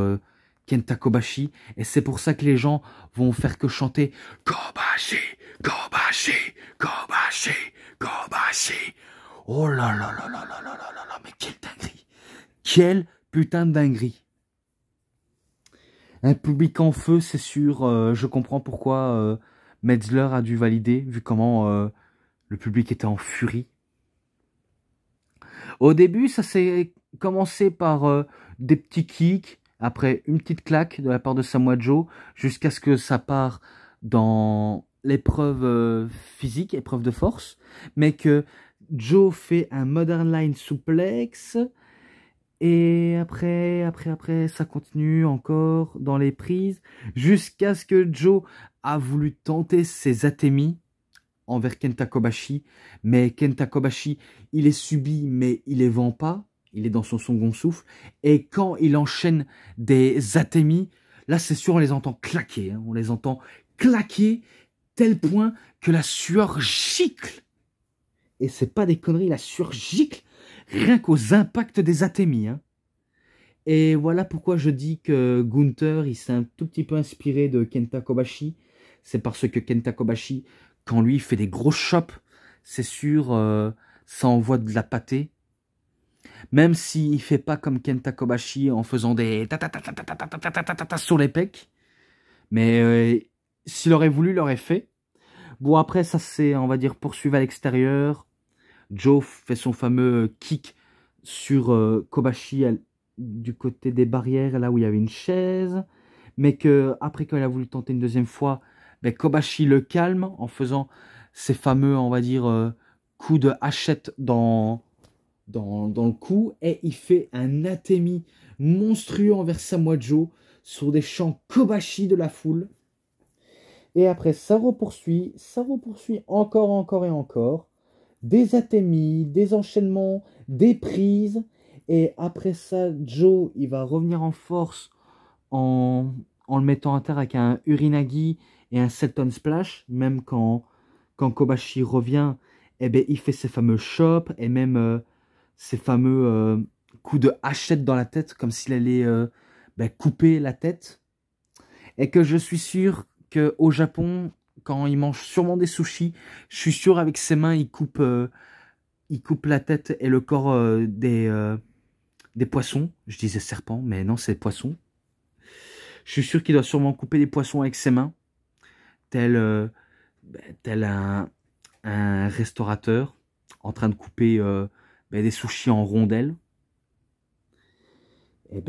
Kenta Kobashi, et c'est pour ça que les gens vont faire que chanter Kobashi, Kobashi, Kobashi, Kobashi. Oh là là là là là là là là, mais quelle dinguerie! Quelle putain de dinguerie! Un public en feu, c'est sûr, je comprends pourquoi Metzler a dû valider, vu comment le public était en furie. Au début, ça s'est commencé par des petits kicks, après une petite claque de la part de Samoa Joe, jusqu'à ce que ça part dans l'épreuve physique, épreuve de force, mais que Joe fait un Modern Line Suplex, et après, ça continue encore dans les prises, jusqu'à ce que Joe a voulu tenter ses atémies envers Kenta Kobashi, mais Kenta Kobashi, il les subit, mais il les vend pas, il est dans son second souffle, et quand il enchaîne des atémies, Là, c'est sûr, on les entend claquer. Hein. On les entend claquer tel point que la sueur gicle. Et c'est pas des conneries, la sueur gicle rien qu'aux impacts des atémies. Hein. Et voilà pourquoi je dis que Gunther, il s'est un tout petit peu inspiré de Kenta Kobashi. C'est parce que Kenta Kobashi, quand lui fait des gros chops, c'est sûr, ça envoie de la pâtée. Même s'il fait pas comme Kenta Kobashi en faisant des ta sur les pecs. Mais s'il aurait voulu, il l'aurait fait. Bon, après, ça c'est, on va dire, poursuivi à l'extérieur. Joe fait son fameux kick sur Kobashi du côté des barrières, là où il y avait une chaise. Mais que après, quand il a voulu tenter une deuxième fois, ben, Kobashi le calme en faisant ces fameux, on va dire, coups de hachette dans le cou. Et il fait un atemi monstrueux envers Samoa Joe sur des chants Kobashi de la foule. Et après, ça repoursuit encore et encore. Des atémies, des enchaînements, des prises. Et après ça, Joe, il va revenir en force en le mettant à terre avec un Urinagi et un Selton Splash. Même quand Kobashi revient, eh ben, il fait ses fameux chops et même ses fameux coups de hachette dans la tête, comme s'il allait ben, couper la tête. Et que je suis sûr qu'au Japon, quand il mange sûrement des sushis, je suis sûr avec ses mains, il coupe la tête et le corps des poissons. Je disais serpents, mais non, c'est poissons. Je suis sûr qu'il doit sûrement couper des poissons avec ses mains, tel un restaurateur en train de couper des sushis en rondelles. Et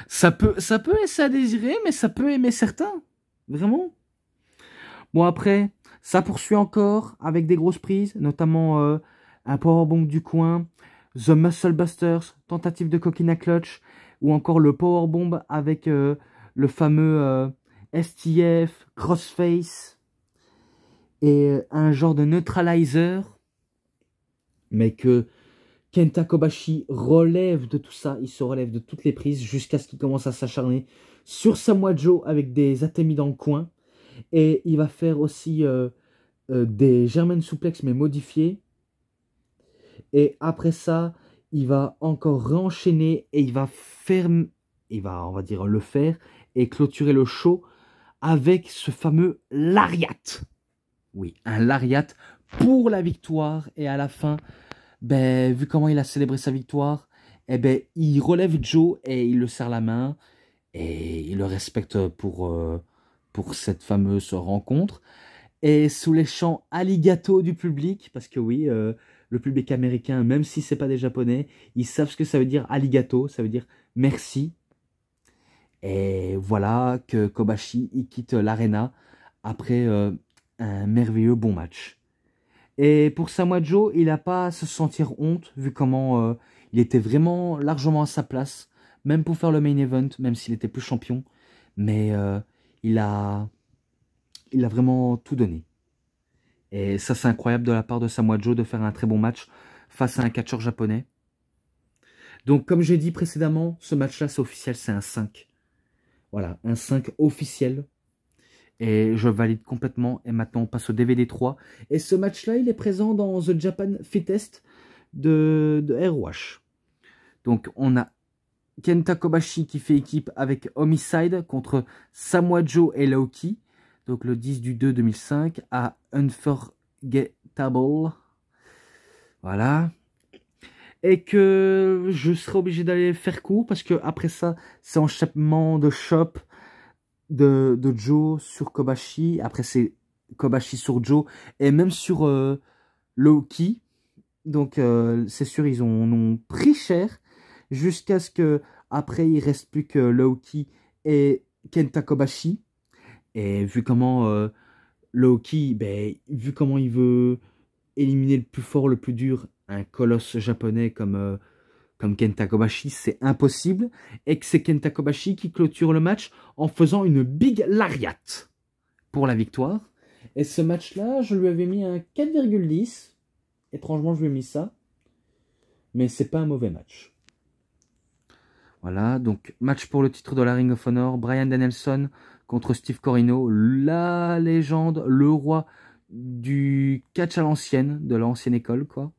ça peut laisser à désirer, mais ça peut aimer certains. Vraiment. Bon, après, ça poursuit encore avec des grosses prises, notamment un powerbomb du coin, The Muscle Busters, tentative de coquina clutch, ou encore le powerbomb avec le fameux STF, crossface, et un genre de neutralizer, mais que Kenta Kobashi relève de tout ça, il se relève de toutes les prises jusqu'à ce qu'il commence à s'acharner sur Samoa Joe avec des atémies dans le coin. Et il va faire aussi des German suplex mais modifiés. Et après ça, il va encore réenchaîner et il va faire, on va dire, le faire et clôturer le show avec ce fameux lariat. Oui, un lariat pour la victoire. Et à la fin, ben, vu comment il a célébré sa victoire, eh ben, il relève Joe et il le serre la main et il le respecte pour cette fameuse rencontre. Et sous les chants alligato du public, parce que oui, le public américain, même si c'est pas des japonais, ils savent ce que ça veut dire alligato, ça veut dire merci. Et voilà que Kobashi il quitte l'arena après un merveilleux bon match. Et pour Samoa Joe, il n'a pas à se sentir honte, vu comment il était vraiment largement à sa place, même pour faire le main event, même s'il était plus champion. Mais il a vraiment tout donné. Et ça, c'est incroyable de la part de Samoa Joe de faire un très bon match face à un catcheur japonais. Donc, comme j'ai dit précédemment, ce match-là, c'est officiel, c'est un 5. Voilà, un 5 officiel. Et je valide complètement. Et maintenant, on passe au DVD 3. Et ce match-là, il est présent dans The Japan Fittest de Airwash. Donc, on a Kenta Kobashi qui fait équipe avec Homicide contre Samoa Joe et Loki. Donc, le 10 du 2 2005 à Unforgettable. Voilà. Et que je serai obligé d'aller faire court parce que après ça, c'est enchaînement de chop de Joe sur Kobashi. Après, c'est Kobashi sur Joe et même sur Loki. Donc, c'est sûr, ils en ont pris cher jusqu'à ce que après il reste plus que Loki et Kenta Kobashi. Et vu comment Loki, ben, vu comment il veut éliminer le plus fort, le plus dur, un colosse japonais comme Kenta Kobashi, c'est impossible. Et que c'est Kenta Kobashi qui clôture le match en faisant une big lariat pour la victoire. Et ce match-là, je lui avais mis un 4,10. Étrangement, je lui ai mis ça. Mais c'est pas un mauvais match. Voilà, donc match pour le titre de la Ring of Honor, Bryan Danielson contre Steve Corino, la légende, le roi du catch à l'ancienne, de l'ancienne école, quoi,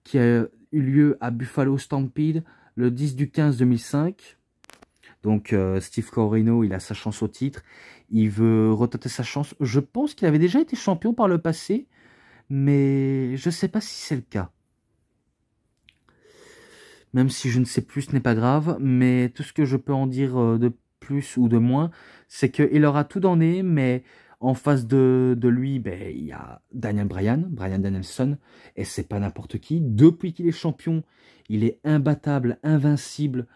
qui a eu lieu à Buffalo Stampede le 10 du 15 2005. Donc Steve Corino, il a sa chance au titre, il veut retenter sa chance. Je pense qu'il avait déjà été champion par le passé, mais je ne sais pas si c'est le cas. Même si je ne sais plus, ce n'est pas grave, mais tout ce que je peux en dire de plus ou de moins, c'est qu'il aura tout donné, mais en face de lui, ben, il y a Bryan Danielson, et c'est pas n'importe qui. Depuis qu'il est champion, il est imbattable, invincible,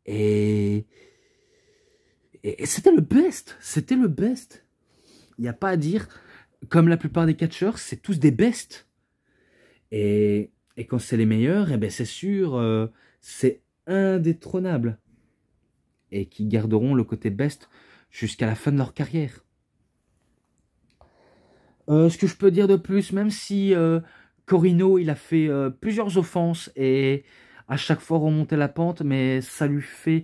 et, et c'était le best, c'était le best. Il n'y a pas à dire, comme la plupart des catcheurs, c'est tous des bests. Et quand c'est les meilleurs, eh ben c'est sûr, c'est indétrônable. Et qui garderont le côté best jusqu'à la fin de leur carrière. Ce que je peux dire de plus, même si Corino, il a fait plusieurs offenses et à chaque fois remonter la pente, mais ça lui fait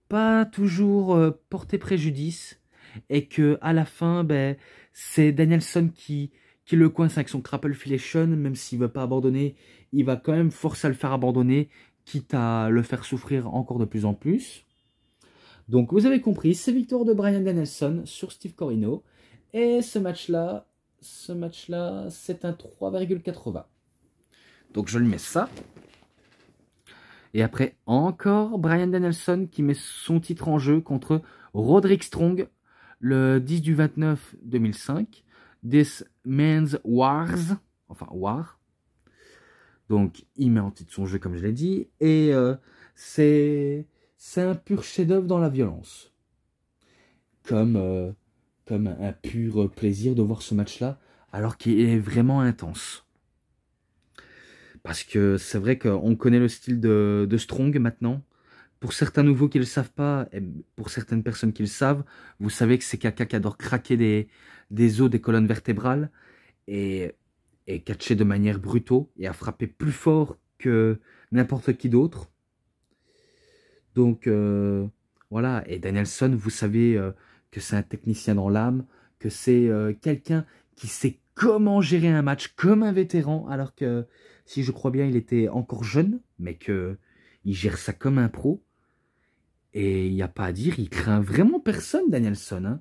pas toujours porter préjudice. Et que à la fin, ben, c'est Danielson qui le coince avec son Crapple Filation, même s'il ne veut pas abandonner, il va quand même forcer à le faire abandonner, quitte à le faire souffrir encore de plus en plus. Donc vous avez compris, c'est victoire de Bryan Danielson sur Steve Corino. Et ce match-là, c'est un 3,80. Donc je lui mets ça. Et après, encore Bryan Danielson qui met son titre en jeu contre Roderick Strong le 10 du 29 2005. This Man's Wars. Enfin, War. Donc, il met en titre son jeu, comme je l'ai dit. Et c'est un pur chef-d'œuvre dans la violence. Comme un pur plaisir de voir ce match-là, alors qu'il est vraiment intense. Parce que c'est vrai qu'on connaît le style de Strong maintenant. Pour certains nouveaux qui ne le savent pas, et pour certaines personnes qui le savent, vous savez que c'est quelqu'un qui adore craquer des os des colonnes vertébrales et catcher de manière brutale et à frapper plus fort que n'importe qui d'autre. Donc voilà, et Danielson, vous savez que c'est un technicien dans l'âme, que c'est quelqu'un qui sait comment gérer un match comme un vétéran, alors que si je crois bien, il était encore jeune, mais qu'il gère ça comme un pro. Et il n'y a pas à dire, il craint vraiment personne, Danielson. Hein.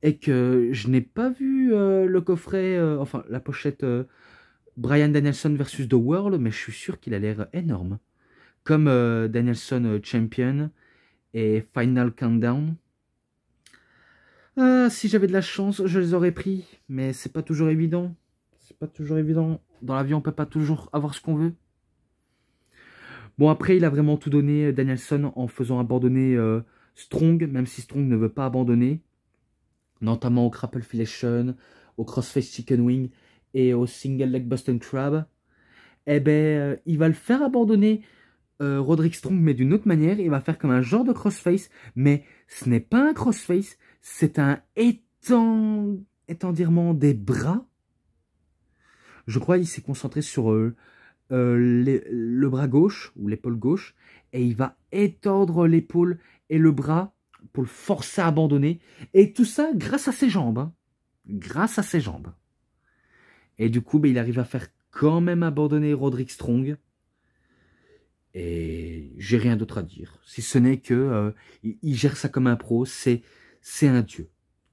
Et que je n'ai pas vu le coffret, enfin la pochette Bryan Danielson versus The World, mais je suis sûr qu'il a l'air énorme. Comme Danielson Champion et Final Countdown. Si j'avais de la chance, je les aurais pris, mais c'est pas toujours évident. C'est pas toujours évident. Dans la vie, on peut pas toujours avoir ce qu'on veut. Bon, après, il a vraiment tout donné, Danielson, en faisant abandonner Strong, même si Strong ne veut pas abandonner, notamment au Crapple Filation, au Crossface Chicken Wing et au Single Leg Boston Crab. Eh ben, il va le faire abandonner Roderick Strong, mais d'une autre manière. Il va faire comme un genre de crossface, mais ce n'est pas un crossface, c'est un étendirement des bras. Je crois qu'il s'est concentré sur le bras gauche ou l'épaule gauche et il va étendre l'épaule et le bras pour le forcer à abandonner et tout ça grâce à ses jambes, hein. Grâce à ses jambes. Et du coup, ben, il arrive à faire quand même abandonner Roderick Strong et j'ai rien d'autre à dire, si ce n'est que il gère ça comme un pro, c'est un dieu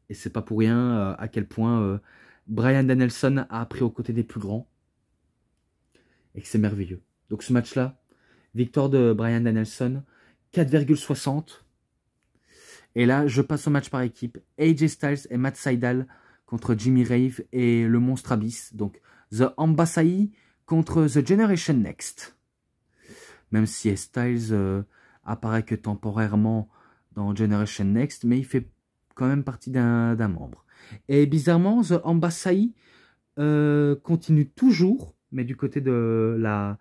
et c'est pas pour rien à quel point Bryan Danielson a appris aux côtés des plus grands et que c'est merveilleux. Donc ce match-là, victoire de Bryan Danielson, 4,60. Et là, je passe au match par équipe. AJ Styles et Matt Sydal contre Jimmy Rave et le Monstre Abyss. Donc The Ambassador contre The Generation Next. Même si Styles apparaît que temporairement dans Generation Next, mais il fait quand même partie d'un membre. Et bizarrement, The Ambassador continue toujours, mais du côté de la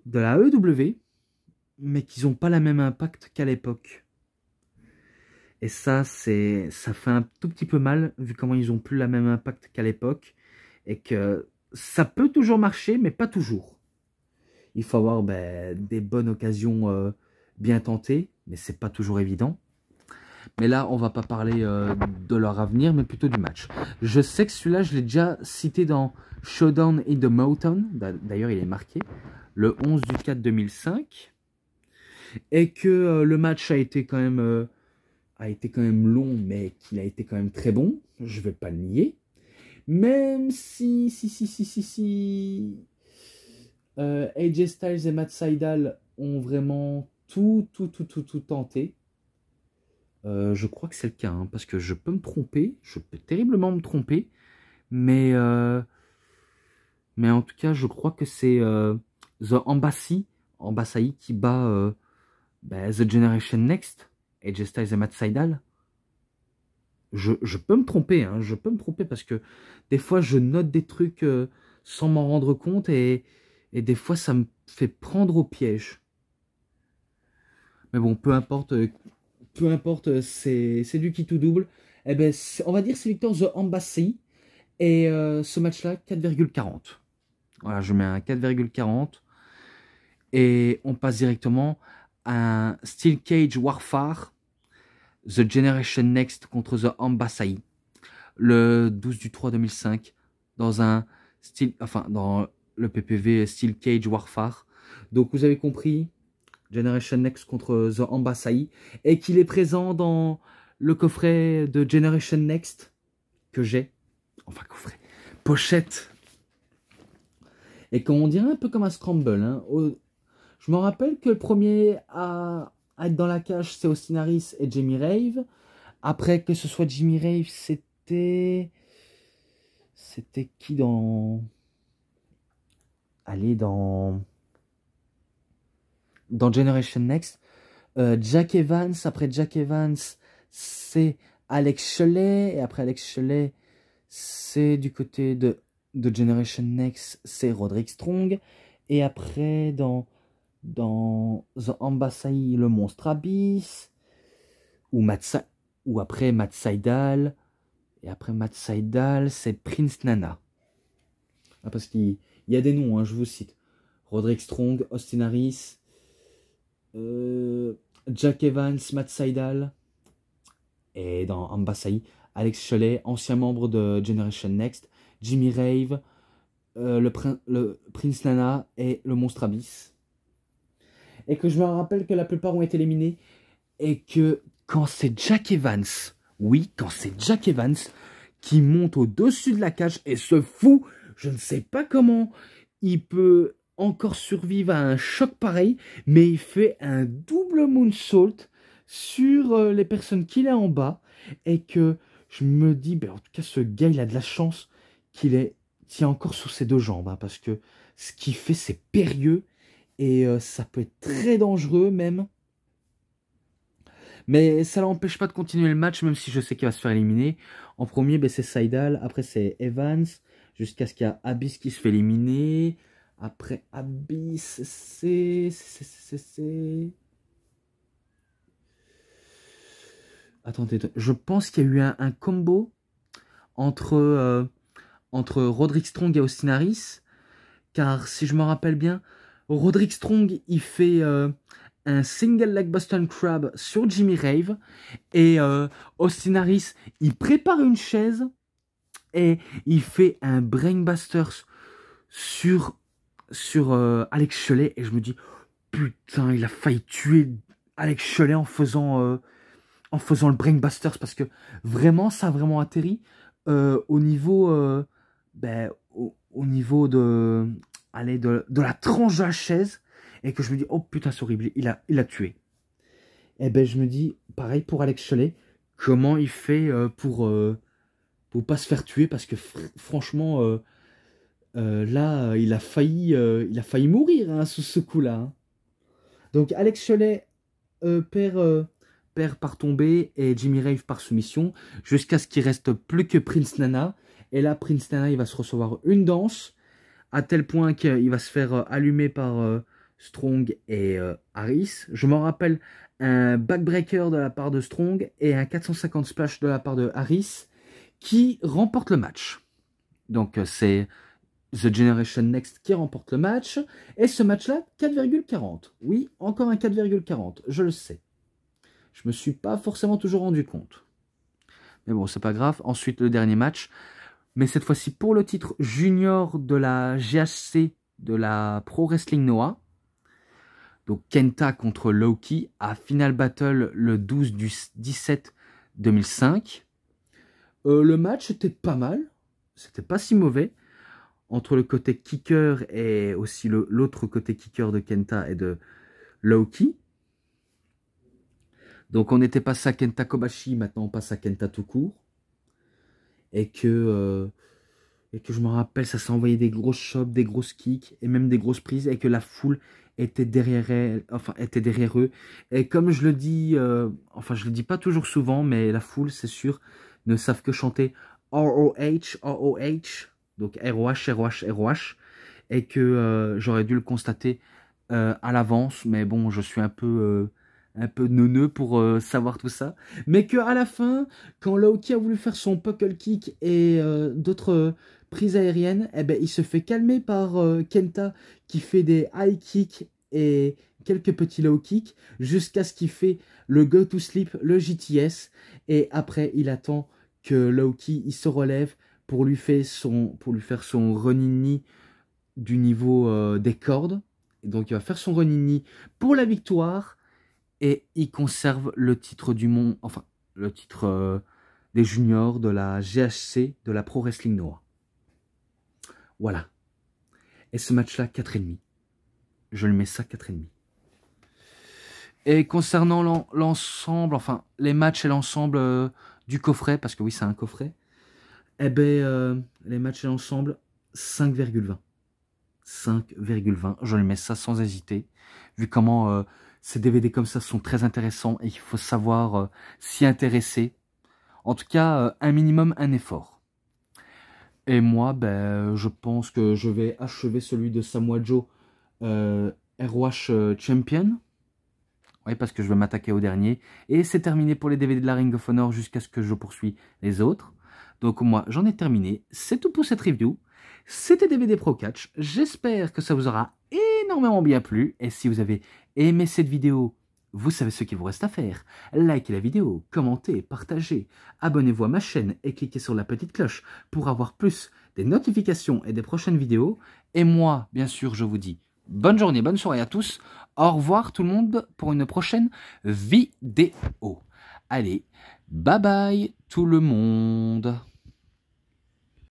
EW, mais qu'ils n'ont pas le même impact qu'à l'époque. Et ça fait un tout petit peu mal, vu comment ils n'ont plus le même impact qu'à l'époque, et que ça peut toujours marcher, mais pas toujours. Il faut avoir des bonnes occasions bien tenté, mais c'est pas toujours évident. Mais là, on va pas parler de leur avenir, mais plutôt du match. Je sais que celui-là, je l'ai déjà cité dans Showdown in the Mountain. D'ailleurs, il est marqué le 11 du 4 2005. Et que le match a été quand même long, mais qu'il a été quand même très bon. Je vais pas le nier. Même si AJ Styles et Matt Sydal ont vraiment tout tenté. Je crois que c'est le cas, hein, parce que je peux me tromper, je peux terriblement me tromper, mais en tout cas, je crois que c'est The Embassy qui bat The Generation Next, AJ Styles et Matt Sydal. Je peux me tromper, hein, je peux me tromper parce que des fois, je note des trucs sans m'en rendre compte et des fois, ça me fait prendre au piège. Mais bon, peu importe, c'est du qui tout double. Eh ben, on va dire c'est victoire The Embassy. Et ce match-là, 4,40. Voilà, je mets un 4,40. Et on passe directement à un Steel Cage Warfare. The Generation Next contre The Embassy. Le 12 du 3 2005. Dans le PPV Steel Cage Warfare. Donc vous avez compris. Generation Next contre The Embassy. Et qu'il est présent dans le coffret de Generation Next que j'ai. Enfin, coffret. Pochette. Et quand on dirait un peu comme un scramble. Hein, je me rappelle que le premier à être dans la cage, c'est Austin Harris et Jimmy Rave. Après que ce soit Jimmy Rave, c'était qui dans... Allez, dans Generation Next. Jack Evans. Après Jack Evans, c'est Alex Shelley. Et après Alex Shelley, c'est du côté de Generation Next, c'est Roderick Strong. Et après, dans The Embassy, le monstre Abyss. Ou après Matt Sydal. Et après Matt Sydal, c'est Prince Nana. Ah, parce qu'il y a des noms, hein, je vous cite. Roderick Strong, Austin Harris, Jack Evans, Matt Sydal. Et dans Embassy, Alex Shelley, ancien membre de Generation Next, Jimmy Rave, le Prince Nana et le Monstre Abyss. Et que je me rappelle que la plupart ont été éliminés. Et que quand c'est Jack Evans, oui, quand c'est Jack Evans qui monte au-dessus de la cage et se fout, je ne sais pas comment il peut encore survivre à un choc pareil, mais il fait un double moonsault sur les personnes qu'il a en bas. Et que je me dis, ben, en tout cas, ce gars, il a de la chance qu'il tient encore sur ses deux jambes. Hein, parce que ce qu'il fait, c'est périlleux. Et ça peut être très dangereux même. Mais ça l'empêche pas de continuer le match, même si je sais qu'il va se faire éliminer. En premier, ben, c'est Sydal. Après, c'est Evans. Jusqu'à ce qu'il y a Abyss qui se fait éliminer. Après Abyss, c'est... Attendez, je pense qu'il y a eu un combo entre Roderick Strong et Austin Harris. Car si je me rappelle bien, Roderick Strong, il fait un single leg Boston Crab sur Jimmy Rave. Et Austin Harris, il prépare une chaise et il fait un Brainbusters sur Alex Shelley. Et je me dis, putain, il a failli tuer Alex Shelley en faisant le Brainbusters. Parce que vraiment, ça a vraiment atterri au niveau, au niveau de la tranche de la chaise. Et que je me dis, oh putain, c'est horrible, il a tué. Et ben je me dis, pareil pour Alex Shelley, comment il fait pour pas se faire tuer, parce que franchement, là, il a failli mourir hein, sous ce coup-là. Hein. Donc Alex Shelley perd par tombée et Jimmy Rave par soumission, jusqu'à ce qu'il reste plus que Prince Nana. Et là, Prince Nana, il va se recevoir une danse, à tel point qu'il va se faire allumer par Strong et Harris. Je m'en rappelle, un backbreaker de la part de Strong et un 450 splash de la part de Harris qui remporte le match. Donc c'est The Generation Next qui remporte le match. Et ce match-là, 4,40. Oui, encore un 4,40, je le sais. Je me suis pas forcément toujours rendu compte. Mais bon, c'est pas grave. Ensuite, le dernier match. Mais cette fois-ci pour le titre junior de la GHC de la Pro Wrestling Noah. Donc Kenta contre Low-Ki à Final Battle le 12 du 17 2005. Le match était pas mal. C'était pas si mauvais. Entre le côté kicker et aussi l'autre côté kicker de Kenta et de Low-Ki. Donc on était passé à Kenta Kobashi, maintenant on passe à Kenta tout court. Et que je me rappelle, ça s'est envoyé des grosses chops, des grosses kicks et même des grosses prises et que la foule était derrière elle, enfin était derrière eux. Et comme je le dis, enfin je le dis pas toujours souvent, mais la foule, c'est sûr, ne savent que chanter ROH, ROH, donc ROH, ROH, ROH, et que j'aurais dû le constater à l'avance, mais bon, je suis un peu neuneux pour savoir tout ça. Mais qu'à la fin, quand Low-Ki a voulu faire son puckle kick et d'autres prises aériennes, eh ben, il se fait calmer par Kenta qui fait des high kicks et quelques petits low kicks jusqu'à ce qu'il fait le go to sleep, le JTS. Et après, il attend que Low-Ki il se relève pour lui faire son running knee du niveau des cordes. Et donc, il va faire son running knee pour la victoire. Et il conserve le titre du monde, enfin, le titre des juniors de la GHC, de la Pro Wrestling Noah. Voilà. Et ce match-là, 4,5. Je lui mets ça 4,5. Et concernant l'ensemble, enfin, les matchs et l'ensemble du coffret, parce que oui, c'est un coffret, eh ben, les matchs et l'ensemble, 5,20. 5,20. Je lui mets ça sans hésiter, vu comment ces DVD comme ça sont très intéressants et qu'il faut savoir s'y intéresser. En tout cas, un minimum, un effort. Et moi, ben, je pense que je vais achever celui de Samoa Joe ROH Champion. Oui, parce que je vais m'attaquer au dernier. Et c'est terminé pour les DVD de la Ring of Honor jusqu'à ce que je poursuis les autres. Donc moi, j'en ai terminé. C'est tout pour cette review. C'était DVD Pro Catch. J'espère que ça vous aura énormément bien plu. Et si vous avez aimé cette vidéo, vous savez ce qu'il vous reste à faire. Likez la vidéo, commentez, partagez, abonnez-vous à ma chaîne et cliquez sur la petite cloche pour avoir plus des notifications et des prochaines vidéos. Et moi, bien sûr, je vous dis bonne journée, bonne soirée à tous. Au revoir tout le monde pour une prochaine vidéo. Allez, bye bye tout le monde.